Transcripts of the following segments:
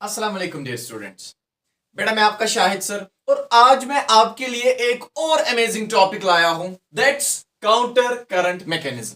अस्सलाम वालेकुम dear students. बेटा मैं आपका शाहिद सर और आज मैं आपके लिए एक और अमेजिंग टॉपिक लाया हूं, दैट्स काउंटर करंट मैकेनिज्म।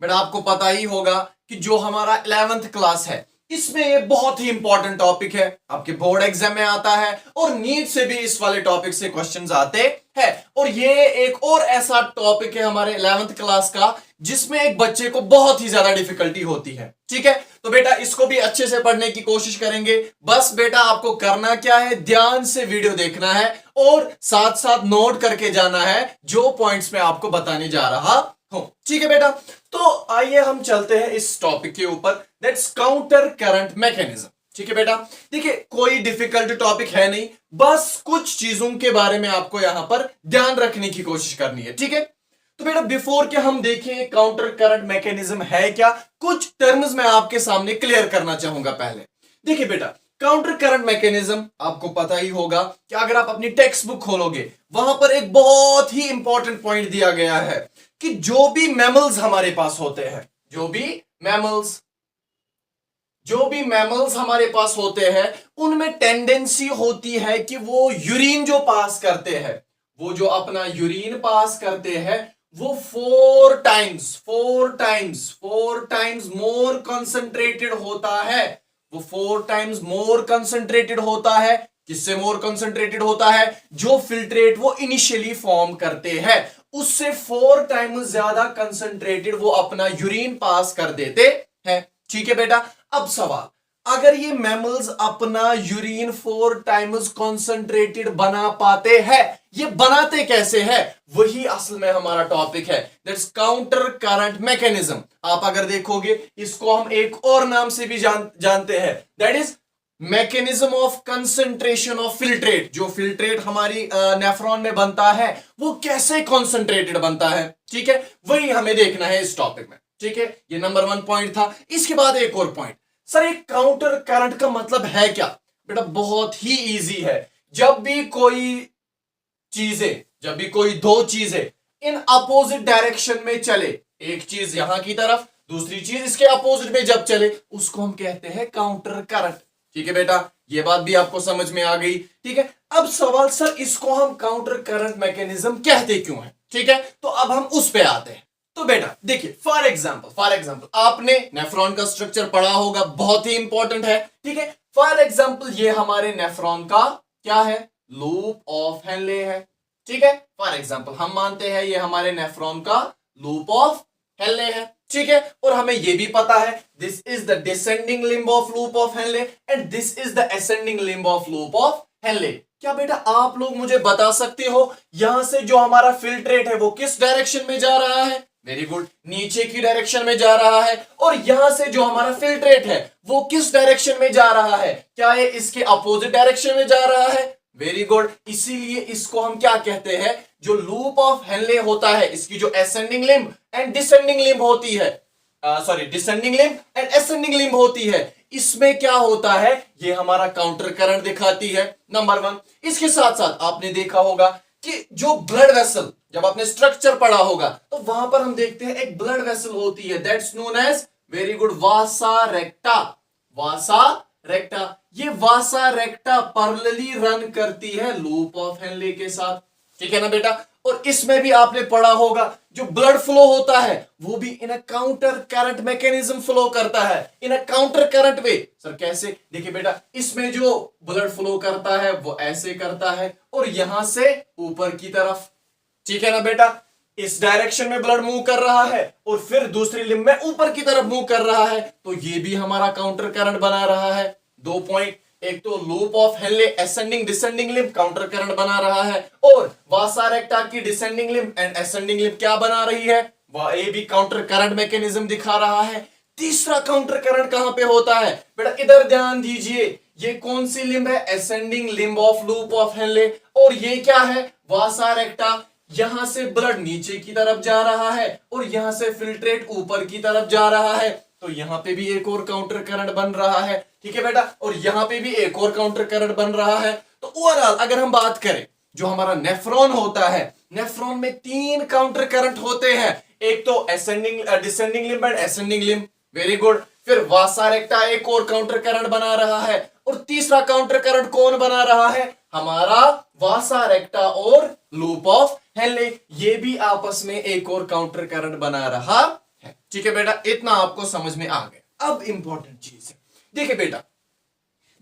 बेटा आपको पता ही होगा कि जो हमारा 11th क्लास है इसमें ये बहुत ही इंपॉर्टेंट टॉपिक है, आपके बोर्ड एग्जाम में आता है और नीट से भी इस वाले टॉपिक से क्वेश्चंस आते हैं। और ये एक और ऐसा टॉपिक है हमारे 11th क्लास का जिसमें एक बच्चे को बहुत ही ज्यादा डिफिकल्टी होती है। ठीक है, तो बेटा इसको भी अच्छे से पढ़ने की कोशिश करेंगे। बस बेटा आपको करना क्या है, ध्यान से वीडियो देखना है और साथ साथ नोट करके जाना है जो पॉइंट्स मैं आपको बताने जा रहा हूं। ठीक है बेटा, तो आइए हम चलते हैं इस टॉपिक के ऊपर, दैट्स काउंटर करंट मैकेनिज्म। ठीक है बेटा, देखिए कोई डिफिकल्ट टॉपिक है नहीं, बस कुछ चीजों के बारे में आपको यहां पर ध्यान रखने की कोशिश करनी है। ठीक है, तो बेटा बिफोर के हम देखें काउंटर करंट मैकेनिज्म है क्या, कुछ टर्म्स मैं आपके सामने क्लियर करना चाहूंगा। पहले देखिए बेटा, काउंटर करंट मैकेनिज्म आपको पता ही होगा कि अगर आप अपनी टेक्स्ट बुक खोलोगे वहां पर एक बहुत ही इंपॉर्टेंट पॉइंट दिया गया है कि जो भी मैमल्स हमारे पास होते हैं, जो भी मैमल्स हमारे पास होते हैं उनमें टेंडेंसी होती है कि वो यूरिन जो पास करते हैं, वो जो अपना यूरिन पास करते हैं वो फोर टाइम्स मोर कंसंट्रेटेड होता है। वो 4 टाइम्स मोर कंसंट्रेटेड होता है। किससे मोर कंसंट्रेटेड होता है? जो फिल्ट्रेट वो इनिशियली फॉर्म करते हैं उससे 4 टाइम्स ज्यादा कंसंट्रेटेड वो अपना यूरिन पास कर देते हैं। ठीक है बेटा, अब सवाल, अगर ये मैमल्स अपना यूरिन 4 टाइम्स कंसंट्रेटेड बना पाते हैं, ये बनाते कैसे हैं? वही असल में हमारा टॉपिक है, दैट्स काउंटर करंट मैकेनिज्म। आप अगर देखोगे इसको हम एक और नाम से भी जानते हैं, that is mechanism of concentration of filtrate. जो फिल्ट्रेट हमारी नेफ्रॉन में बनता है वो कैसे कंसंट्रेटेड बनता है। ठीक है, वही हमें देखना है इस टॉपिक में। ठीक है, ये नंबर 1 पॉइंट था। इसके बाद एक और पॉइंट, सर एक काउंटर करंट का मतलब है क्या? बेटा बहुत ही इजी है। जब भी कोई दो चीजें इन अपोजिट डायरेक्शन में चले, एक चीज यहां की तरफ दूसरी चीज इसके अपोजिट में जब चले, उसको हम कहते हैं काउंटर करंट। ठीक है बेटा, ये बात भी आपको समझ में आ गई। ठीक है, अब सवाल, सर इसको हम काउंटर करंट मैकेनिज्म कहते क्यों है? ठीक है, तो अब हम उस पे आते हैं। तो बेटा देखिए, फॉर एग्जांपल आपने नेफ्रॉन का स्ट्रक्चर पढ़ा होगा, बहुत ही इंपॉर्टेंट है। ठीक है, फॉर एग्जांपल ये हमारे नेफ्रॉन का क्या है? लूप ऑफ हेनले है। ठीक है, फॉर एग्जांपल हम मानते हैं ये हमारे नेफ्रॉन का लूप ऑफ हेनले है। ठीक है, और हमें ये भी पता है this is the descending limb of loop of Henle and this is the ascending limb of loop of Henle. क्या बेटा आप लोग मुझे बता सकते हो यहां से जो हमारा फिल्ट्रेट है वो किस डायरेक्शन में जा रहा है? वेरी गुड, नीचे की डायरेक्शन में जा रहा है। और यहां से जो हमारा फिल्ट्रेट है वो किस डायरेक्शन में जा रहा है? क्या ये इसके अपोजिट डायरेक्शन में जा रहा है? वेरी गुड, इसीलिए इसको हम क्या कहते हैं, जो लूप ऑफ हेनले होता है इसकी जो ascending limb and descending limb होती है, descending limb and ascending limb होती है, इसमें क्या होता है, ये हमारा काउंटर करंट दिखाती है, नंबर 1। इसके साथ साथ आपने देखा होगा कि जो ब्लड वेसल, जब आपने स्ट्रक्चर पढ़ा होगा तो वहां पर हम देखते हैं एक ब्लड वेसल होती है, that's known as, very good, vasa recta. ये वासा रेक्टा पैरेलली रन करती है लूप ऑफ हेनले के साथ। ठीक है ना बेटा, और इसमें भी आपने पढ़ा होगा जो ब्लड फ्लो होता है वो भी in a counter current mechanism flow करता है, in a counter current way. Sir कैसे? देखिए बेटा, इसमें जो ब्लड फ्लो करता है वो ऐसे करता है और यहां से ऊपर की तरफ। ठीक है ना बेटा, इस डायरेक्शन में ब्लड मूव कर रहा है और फिर दूसरी लिम्ब में ऊपर की तरफ मूव कर रहा है, तो ये भी हमारा काउंटर करंट बना रहा है। 2 पॉइंट, एक तो loop of Henle ascending descending limb counter current बना रहा है और वासा रेक्टा की descending limb and ascending limb क्या बना रही है, वह ये भी काउंटर करंट मैकेनिज्म दिखा रहा है। तीसरा काउंटर करंट कहां पे होता है? बेटा इधर ध्यान दीजिए, ये कौन सी लिम्ब है? Ascending limb of loop of Henle, और ये क्या है? वासा रेक्टा। यहां से ब्लड नीचे की तरफ जा रहा है और यहां से फिल्ट्रेट ऊपर की तरफ जा रहा है, तो यहां पे भी एक और काउंटर करंट बन रहा है। ठीक है बेटा, और यहां पे भी एक और काउंटर करंट बन रहा है। तो ओवरऑल अगर हम बात करें, जो हमारा नेफ्रॉन होता है, नेफ्रॉन में 3 काउंटर करंट होते हैं, एक तो ascending descending limb and ascending limb, very good. फिर वासा रेक्टा एक और काउंटर करंट बना रहा है और तीसरा काउंटर करंट कौन बना रहा है? हमारा वासा रेक्टा और लूप ऑफ हेनले, ये भी आपस में एक और काउंटर करंट बना रहा है। ठीक है बेटा, इतना आपको समझ में आ गया। अब इंपॉर्टेंट चीज है, देखिए बेटा,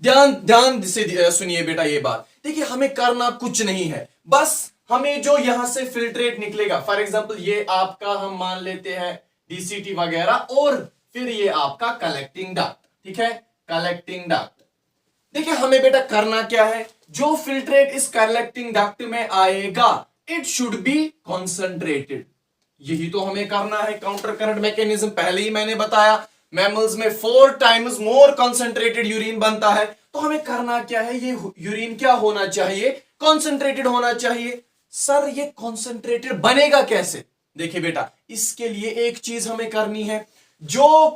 ध्यान ध्यान से सुनिए बेटा ये बात। देखिए हमें करना कुछ नहीं है, बस हमें जो यहां से फिल्ट्रेट निकलेगा, फॉर एग्जांपल ये आपका हम मान लेते हैं डीसीटी वगैरह, और फिर ये आपका कलेक्टिंग डक्ट, ठीक है, कलेक्टिंग डक्ट। देखिए हमें बेटा करना क्या है, जो फिल्ट्रेट इस कलेक्टिंग डक्ट में आएगा इट शुड बी कॉन्सेंट्रेटेड, यही तो हमें करना है। काउंटर करंट मैकेनिज्म पहले ही मैंने बताया, मैमल्स में 4 टाइम्स मोर कॉन्सेंट्रेटेड यूरिन बनता है, तो हमें करना क्या है, ये यूरिन क्या होना चाहिए, कॉन्सेंट्रेटेड होना चाहिए। सर ये कॉन्सेंट्रेटेड बनेगा कैसे? देखिए बेटा, इसके लिए एक चीज हमें करनी है, जो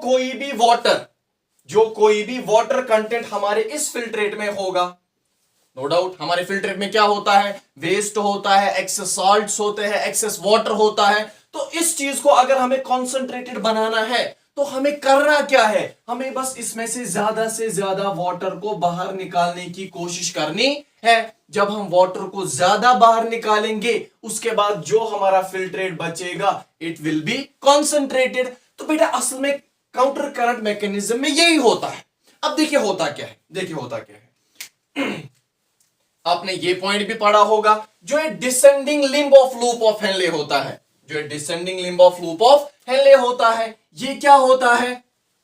कोई भी वाटर कंटेंट हमारे इस फिल्ट्रेट में होगा, नो डाउट हमारे फिल्ट्रेट में क्या होता है, वेस्ट होता है, एक्सेस सॉल्ट्स होते हैं, एक्सेस वाटर होता है। तो इस चीज को अगर हमें कॉन्सेंट्रेटेड बनाना है तो हमें करना क्या है, हमें बस इसमें से ज्यादा वाटर को बाहर निकालने की कोशिश करनी है। जब हम वाटर को ज्यादा बाहर निकालेंगे उसके बाद जो हमारा फिल्ट्रेट बचेगा इट विल बी कॉन्सेंट्रेटेड। तो बेटा असल में काउंटर करंट मैकेनिज्म में यही होता है। अब देखिए होता क्या है, देखिए होता क्या है आपने ये पॉइंट भी पढ़ा होगा, जो है descending limb of loop of Henle होता है, जो है descending limb of loop of Henle होता है। ये क्या होता है?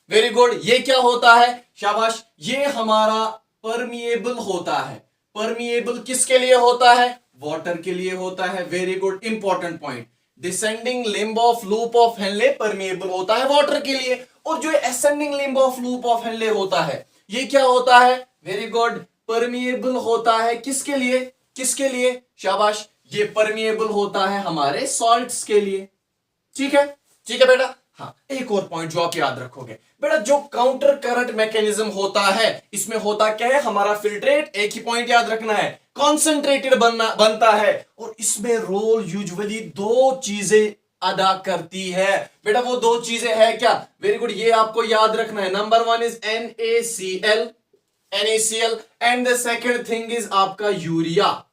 वेरी गुड, ये क्या होता है? शाबाश, ये हमारा परमिएबल होता है। परमिएबल किसके लिए होता है? वाटर के लिए होता है। Very good, important point. Descending limb of loop of Henle permeable होता है वाटर के लिए, और जो ascending limb of loop of Henle होता है ये क्या होता है? वेरी गुड, परमिएबल होता है किसके लिए? किसके लिए? शाबाश, ये परमिएबल होता है हमारे सॉल्ट्स के लिए। ठीक है, ठीक है बेटा। हाँ, एक और पॉइंट जो आप याद रखोगे बेटा, जो काउंटर करंट मैकेनिज्म होता है इसमें होता क्या है, हमारा फिल्ट्रेट, एक ही पॉइंट याद रखना है, कॉन्सेंट्रेटेड बनता है, और इसमें रोल यूजुअली 2 चीजें अदा करती है। बेटा वो 2 चीजें है क्या? वेरी गुड, ये आपको याद रखना है। Number 1 is NaCl and the second thing is आपका यूरिया।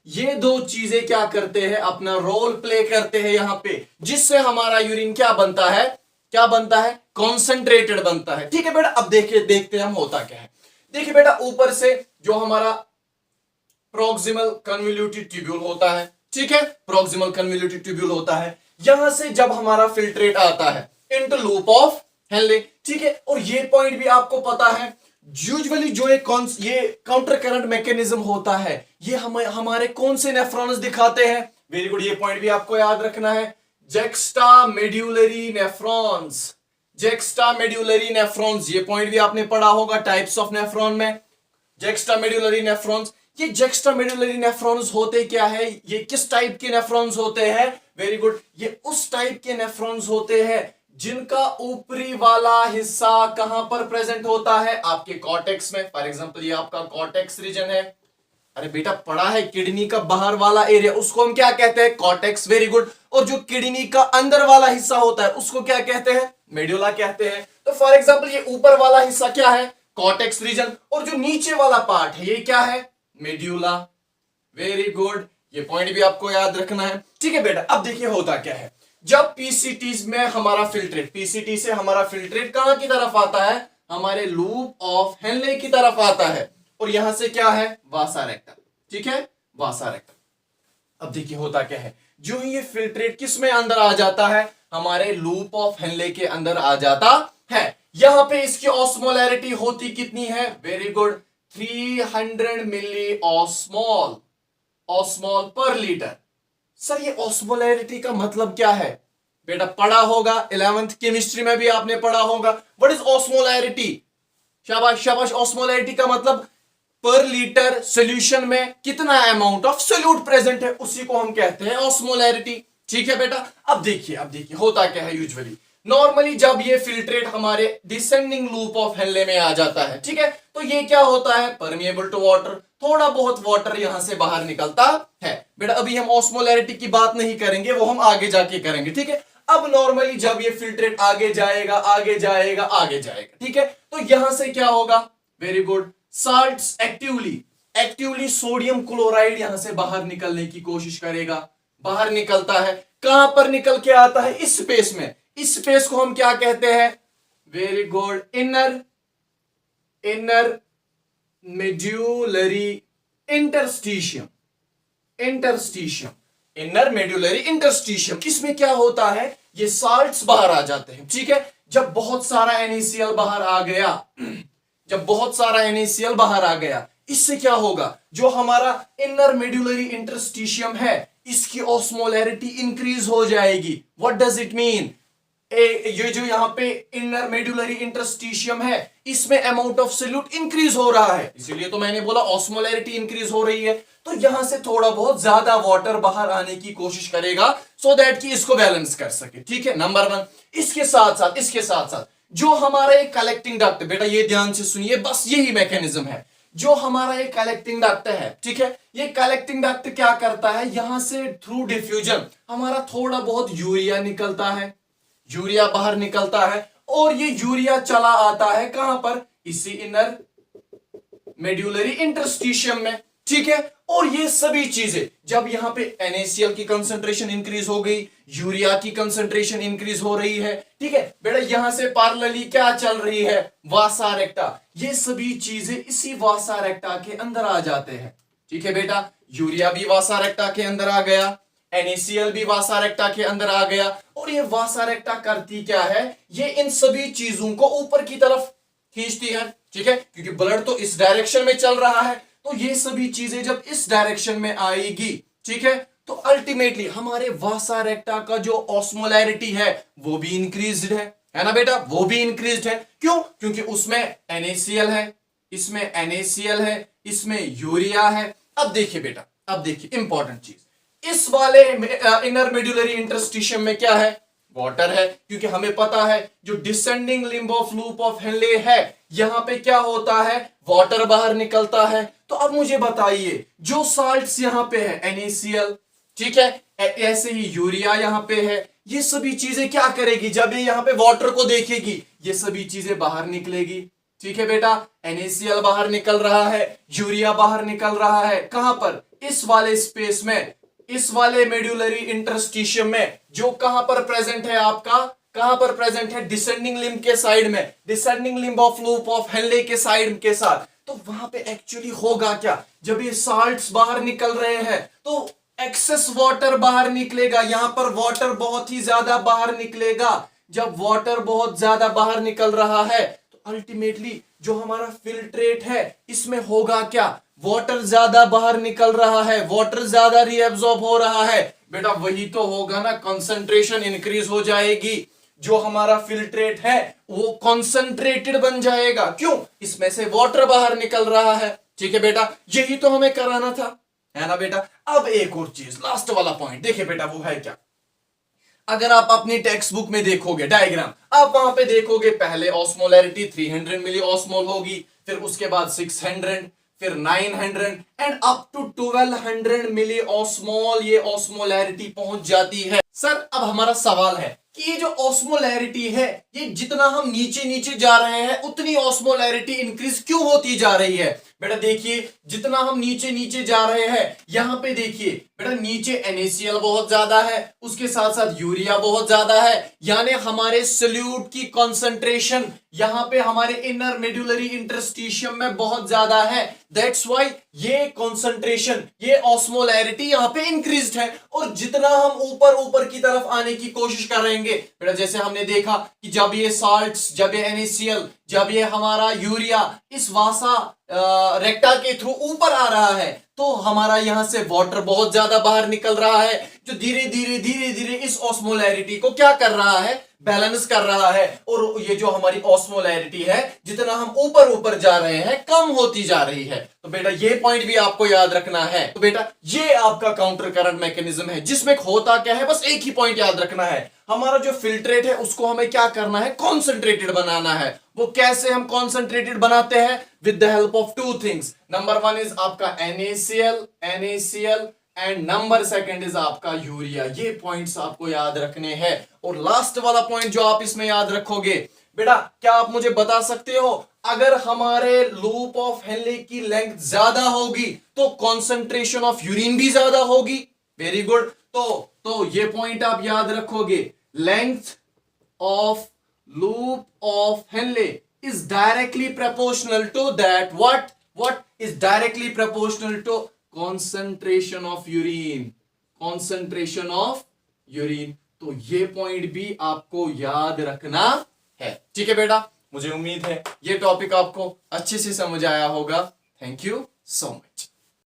ये 2 चीजें क्या करते हैं, अपना रोल प्ले करते हैं यहां पे, जिससे हमारा यूरिन क्या बनता है, क्या बनता है? कॉन्सेंट्रेटेड बनता है। ठीक है बेटा, अब देखते हैं हम होता क्या है। देखिए बेटा, ऊपर से जो हमारा प्रोक्सिमल कन्वोल्यूटेड ट्यूब्यूल होता है, ठीक है, प्रोक्सिमल कन्वोल्यूटेड ट्यूब्यूल होता है, यहां से जब हमारा फिल्ट्रेट आता है इनटू लूप ऑफ हेनले, ठीक है, और ये पॉइंट भी आपको पता है, यूजुअली जो ये काउंटर करंट मैकेनिज्म होता है ये हमारे कौन से नेफ्रॉन्स दिखाते हैं? वेरी गुड, ये पॉइंट भी आपको याद रखना है, जेक्स्ट्रामेड्यूलरी नेफ्रॉन्स। जेक्स्ट्रामेड्यूलरी नेफ्रॉन्स, ये पॉइंट भी आपने पढ़ा होगा टाइप्स ऑफ नेफ्रॉन में। जेक्स्ट्रामेड्यूलरी नेफ्रॉन्स, ये जेक्स्ट्रामेड्यूलरी नेफ्रॉन्स होते क्या है, ये किस टाइप के नेफ्रॉन्स होते हैं? वेरी गुड, ये उस टाइप के नेफ्रॉन्स होते हैं जिनका ऊपरी वाला हिस्सा कहां पर प्रेजेंट होता है? आपके कॉर्टेक्स में। फॉर एग्जांपल ये आपका कॉर्टेक्स रीजन है। अरे बेटा पढ़ा है, किडनी का बाहर वाला एरिया उसको हम क्या कहते हैं? कॉर्टेक्स। वेरी गुड, और जो किडनी का अंदर वाला हिस्सा होता है उसको क्या कहते हैं? मेडुला कहते हैं। तो फॉर एग्जांपल ये ऊपर वाला हिस्सा क्या है? कॉर्टेक्स रीजन, और जो नीचे वाला पार्ट है ये क्या है? मेड्यूला। वेरी गुड, ये पॉइंट भी आपको याद रखना है। ठीक है बेटा, अब देखिए होता क्या है, जब पीसीटी में हमारा फिल्ट्रेट, पीसीटी से हमारा फिल्ट्रेट कहां की तरफ आता है? हमारे लूप ऑफ हेनले की तरफ आता है, और यहां से क्या है? वासा रेक्टम। ठीक है, वासा रेक्टम। अब देखिए होता क्या है, जो ही ये फिल्ट्रेट किस में अंदर आ जाता है? हमारे लूप ऑफ हेनले के अंदर आ जाता है। यहां पे इसकी ऑस्मोलैरिटी होती कितनी है? वेरी गुड, 300 मिली ऑस्मोल पर लीटर। सर ये ऑस्मोलैरिटी का मतलब क्या है? बेटा पढ़ा होगा, 11th केमिस्ट्री में भी आपने पढ़ा होगा। What is osmolarity? शाबाश शाबाश, ऑस्मोलैरिटी का मतलब पर लीटर सॉल्यूशन में कितना अमाउंट ऑफ सोल्यूट प्रेजेंट है, उसी को हम कहते हैं ऑस्मोलैरिटी। ठीक है बेटा, अब देखिए होता क्या है, यूजुअली नॉर्मली जब ये फिल्ट्रेट हमारे डिसेंडिंग लूप ऑफ हेनले में आ जाता है, ठीक है, तो ये क्या होता है? परमिएबल टू वाटर, थोड़ा बहुत वाटर यहां से बाहर निकलता है। बेटा अभी हम ऑस्मोलैरिटी की बात नहीं करेंगे, वो हम आगे जाके करेंगे। ठीक है, अब नॉर्मली जब ये फिल्ट्रेट आगे जाएगा, ठीक है, तो यहां से क्या होगा? Very good. Salts actively sodium chloride यहां से बाहर निकलने की कोशिश करेगा, बाहर निकलता है। कहां पर निकल के आता है? इस स्पेस में। इस स्पेस को हम क्या कहते हैं? Very good, inner medullary interstitium. Inner medullary interstitium, इसमें क्या होता है? ये साल्ट्स बाहर आ जाते हैं, ठीक है। जब बहुत सारा NaCl बाहर आ गया, जब बहुत सारा NaCl बाहर आ गया, इससे क्या होगा? जो हमारा इनर मेड्यूलरी इंटरस्टिशियम है, इसकी ऑस्मोलैरिटी इंक्रीज हो जाएगी। What does it mean? ये जो यहां पे इनर मेड्यूलरी इंटरस्टिशियम है, इसमें अमाउंट ऑफ सॉल्यूट इंक्रीज हो रहा है, इसीलिए तो मैंने बोला ऑस्मोलैरिटी इंक्रीज हो रही है। तो यहां से थोड़ा बहुत ज्यादा वाटर बाहर आने की कोशिश करेगा, सो दैट कि इसको बैलेंस कर सके, ठीक है, नंबर 1। इसके साथ साथ जो हमारा एक कलेक्टिंग डक्ट, बेटा ये ध्यान से सुनिए, बस यही मैकेनिज्म है। जो हमारा एक कलेक्टिंग डक्ट है, ठीक है, ये कलेक्टिंग डक्ट क्या करता है? यहां से थ्रू डिफ्यूजन हमारा थोड़ा बहुत यूरिया निकलता है, यूरिया बाहर निकलता है, और ये यूरिया चला आता है कहां पर? इसी इनर मेड्यूलरी इंटरस्टिशियम में, ठीक है। और ये सभी चीजें जब यहां पे NaCl की कंसंट्रेशन इंक्रीज हो गई, यूरिया की कंसंट्रेशन इंक्रीज हो रही है, ठीक है बेटा, यहां से पैरेलली क्या चल रही है? वासा रेक्टा। ये सभी चीजें इसी वासा रेक्टा के अंदर आ जाते हैं, ठीक है बेटा। यूरिया भी वासा रेक्टा के अंदर आ गया, NaCl भी वासा रेक्टा के अंदर आ गया, और ये वासा रेक्टा करती क्या है? ये इन सभी चीजों को ऊपर की तरफ खींचती है, ठीक है, क्योंकि ब्लड तो इस डायरेक्शन में चल रहा है। तो ये सभी चीजें जब इस डायरेक्शन में आएगी, ठीक है, तो अल्टीमेटली हमारे वासा रेक्टा का जो ऑस्मोलैरिटी है वो भी इंक्रीज्ड है ना बेटा, वो भी इंक्रीज्ड है। क्यों? क्योंकि उसमें NaCl है, इसमें NaCl है, इसमें यूरिया है। अब देखिए बेटा, अब देखिए इंपॉर्टेंट चीज, इस वाले इनर मेड्यूलरी इंटरस्टिशियम में क्या है? वाटर है, क्योंकि हमें पता है जो descending limb of loop of Henle है, यहां पे क्या होता है? वाटर बाहर निकलता है। तो अब मुझे बताइए, जो साल्ट्स यहां पे है NaCl, ठीक है, ऐसे ही यूरिया यहां पे है, ये सभी चीजें क्या करेगी? जब ये यहां पे वाटर को देखेगी, ये सभी चीजें बाहर निकलेगी, ठीक है बेटा। NaCl बाहर निकल रहा है, यूरिया बाहर निकल रहा है, कहां पर? इस वाले स्पेस में, इस वाले मेड्यूलरी इंटरस्टिशियम में, जो कहां पर प्रेजेंट है आपका? कहां पर प्रेजेंट है? डिसेंडिंग लिम्ब के साइड में, descending limb of loop of Henle के साइड के साथ। तो वहां पे एक्चुअली होगा क्या? जब ये साल्ट्स बाहर निकल रहे हैं तो एक्सेस वाटर बाहर निकलेगा, यहां पर वाटर बहुत ही ज्यादा बाहर निकलेगा। जब वाटर बहुत ज्यादा बाहर निकल रहा है तो अल्टीमेटली जो हमारा फिल्ट्रेट है, इसमें होगा क्या? वाटर ज्यादा बाहर निकल रहा है, वाटर ज्यादा रीअब्सॉर्ब हो रहा है, बेटा वही तो होगा ना, कंसंट्रेशन इंक्रीज हो जाएगी। जो हमारा फिल्ट्रेट है वो कंसंट्रेटेड बन जाएगा। क्यों? इसमें से वाटर बाहर निकल रहा है, ठीक है बेटा, यही तो हमें कराना था, है ना बेटा। अब एक और चीज, लास्ट वाला पॉइंट देखिए बेटा, वो है क्या? अगर आप अपनी टेक्स्ट बुक में देखोगे डायग्राम, आप वहां पे देखोगे पहले ऑस्मोलैरिटी 300 मिली ऑस्मोल होगी, फिर उसके बाद 600, फिर 900 and up to 1200 milliosmole, ये ऑस्मोलैरिटी पहुंच जाती है। सर अब हमारा सवाल है कि ये जो ऑस्मोलैरिटी है, ये जितना हम नीचे नीचे जा रहे हैं उतनी ऑस्मोलैरिटी इंक्रीज क्यों होती जा रही है? बेटा देखिए, जितना हम नीचे नीचे जा रहे हैं, यहां पे देखिए बेटा, नीचे NaCl बहुत ज्यादा है, उसके साथ साथ यूरिया बहुत ज्यादा है, यानी हमारे सॉल्यूट की कंसंट्रेशन यहां पे हमारे इनर मेड्यूलरी इंटरस्टिशियम में बहुत ज्यादा है। दैट्स व्हाई ये कंसंट्रेशन, ये ऑस्मोलैरिटी यहां पे इंक्रीज्ड है। और जितना हम ऊपर ऊपर की तरफ आने की कोशिश करेंगे बेटा, जैसे हमने देखा कि जब ये साल्ट्स, जब ये NaCl, जब ये हमारा यूरिया इस वासा रेक्टा के थ्रू ऊपर आ रहा है, तो हमारा यहां से वाटर बहुत ज्यादा बाहर निकल रहा है, जो धीरे धीरे इस ऑस्मोलैरिटी को क्या कर रहा है? बैलेंस कर रहा है। और ये जो हमारी ऑस्मोलैरिटी है, जितना हम ऊपर ऊपर जा रहे हैं, कम होती जा रही है। तो बेटा ये पॉइंट भी आपको याद रखना है। तो बेटा ये आपका काउंटर करंट मैकेनिज्म है, जिसमें होता क्या है, बस एक ही पॉइंट याद रखना है, हमारा जो फिल्ट्रेट है उसको हमें क्या करना है? कॉन्सेंट्रेटेड बनाना है। वो कैसे हम कॉन्सेंट्रेटेड बनाते हैं? With the help of two things. Number 1 is आपका NaCl एंड नंबर 2 इज आपका यूरिया। ये पॉइंट्स आपको याद रखने हैं। और लास्ट वाला पॉइंट जो आप इसमें याद रखोगे, बेटा क्या आप मुझे बता सकते हो अगर हमारे लूप ऑफ हेनले की लेंथ ज्यादा होगी तो कॉन्सेंट्रेशन ऑफ यूरिन भी ज्यादा होगी। Very good. तो ये पॉइंट आप याद रखोगे, length of loop of Henle is directly proportional to that what is directly proportional to concentration of urine, concentration of urine। तो ये पॉइंट भी आपको याद रखना है। ठीक है बेटा, मुझे उम्मीद है ये टॉपिक आपको अच्छे से समझ आया होगा। Thank you so much.